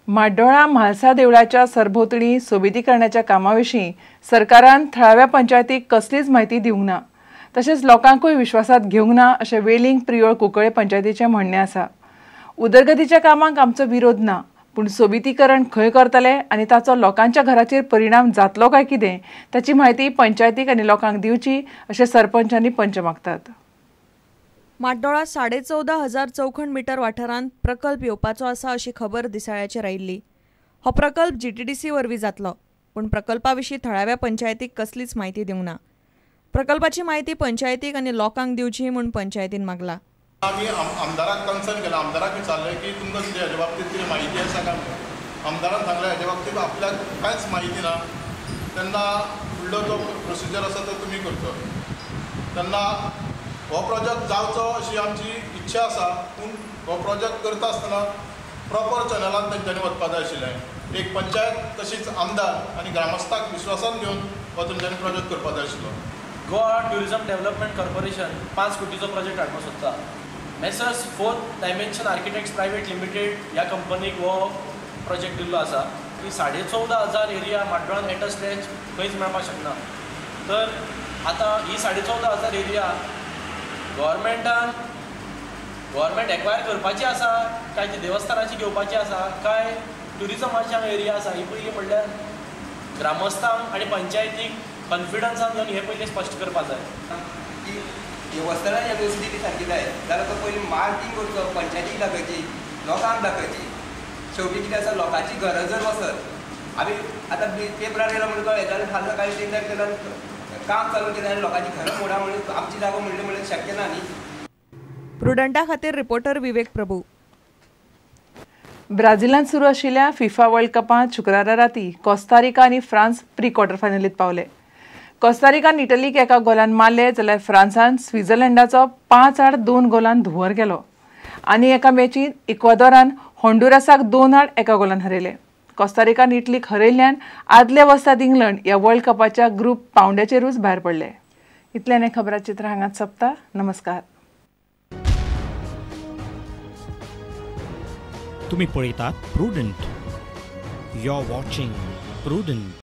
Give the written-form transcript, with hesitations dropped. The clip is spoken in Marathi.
माड्डोळा म्हालसा देवळाच्या सरभोवतणी सोबितीकरणाच्या कामाविशीं सरकारान थळाव्या पंचायतीक कसलीच म्हायती दिवंक ना, तशेंच लोकांकूय विश्वासात घेवंक ना अशें वेलिंग प्रियोळ कुंकळे पंचायतीचें म्हणणें आसा. उदरगतीच्या कामांक आमचो विरोध ना, पूण सोबितीकरण खंय करतले आनी ताचो लोकांच्या घराचेर परिणाम जातलो काय कितें ताची म्हायती पंचायतीक आनी लोकांक दिवची अशें सरपंचांनी पंच मागतात. माड्डोळा 14,500 चौखण मीटर वाठारांत प्रकल्प येवपाचो आसा अशी खबर दिसाळ्याचेर आयिल्ली. हो प्रकल्प GTDC वरवीं जातलो, पूण प्रकल्पा विशीं थळाव्या पंचायतीक कसलीच म्हायती दिवंक ना. प्रकल्पाची म्हायती पंचायतीक आनी लोकांक दिवची म्हूण पंचायतीन मागला. आमी आमदाराक कन्सर्न केला, आमदाराक विचारलें की तुमकां कितें हेजे बाबतींत कितें म्हायती आसा काय म्हणून. आमदारान सांगलें हेजे बाबतींत आपल्याक कांयच म्हायती ना, तेन्ना फुडलो जो प्रोसिजर आसा तो तुमी करचो. तेन्ना हो प्रोजेक्ट जावचो अशी आमची इच्छा आसा, पूण हो प्रोजेक्ट करता आसतना प्रॉपर चॅनलान तेंच्यांनी वचपाक जाय आशिल्लें. एक पंचायत तशीच आमदार आनी ग्रामस्थांक विश्वासान घेवन हो तेंच्यांनी प्रोजेक्ट करपाक जाय आशिल्लो. गोवा ट्युरिझम डेव्हलपमेंट कॉर्पोरेशन 5 कोटीचो प्रोजेक्ट हाडपाक सोदता. Messrs 4th dimension architects private limited ह्या कंपनीक हो प्रोजेक्ट दिल्लो आसा की 14,500 एरिया माड्डोळान एट अ स्ट्रेच खंयच मेळपाक शकना. तर आतां ही 14,500 एरिया गव्हर्मेंट एक्वायर करपाची आसा काय ती देवस्थानाची घेवपाची आसा काय ट्युरिझमाची हांगा एरिया आसा ही पयली म्हणल्यार ग्रामस्थांक आनी पंचायतीक कॉन्फिडन्सान घेवन हे पयलीं स्पश्ट करपाक जाय की देवस्थानान ह्या गोश्टी सारकी जाय जाल्यार तो पयलीं मार्किंग करचो, पंचायतीक दाखोवची, लोकांक दाखोवची. शेवटी कितें आसा, लोकांची गरज जर वचत आमी आतां पेपरार येयला म्हणून कळ्ळें जाल्यार फाल्यां सकाळीं टेंडर केल्यार काम चालू केलें आनी लोकांची घरां मोडा म्हणून आमची जागो म्हणलें शक्य ना न्ही. प्रुडंटा खातीर रिपोर्टर विवेक प्रभू. ब्राझीलांत सुरू आशिल्ल्या फिफा वर्ल्ड कपांत शुक्रारा रातीं कोस्तारिका आनी फ्रांस प्री क्वॉर्टर फायनलींत पावले. कोस्तारिकान इटलीक 1 गोलान मारले जाल्यार फ्रांसान स्वित्झर्लंडाचो 5-2 गोलान धुंवर केलो. आनी एका मॅचींत इक्वादोरान होंडुरासाक 2-1 गोलान हरयले. कोस्तारिकान इटलीक हरयल्ल्यान आदले वस्ताद इंग्लंड ह्या वर्ल्ड कपाच्या ग्रूप पावंड्याचेरूच भायर पडले. इतल्यान हें खबराचित्र हांगाच सोंपता. नमस्कार. तुम्ही पळयतात Prudent. You are watching prudent.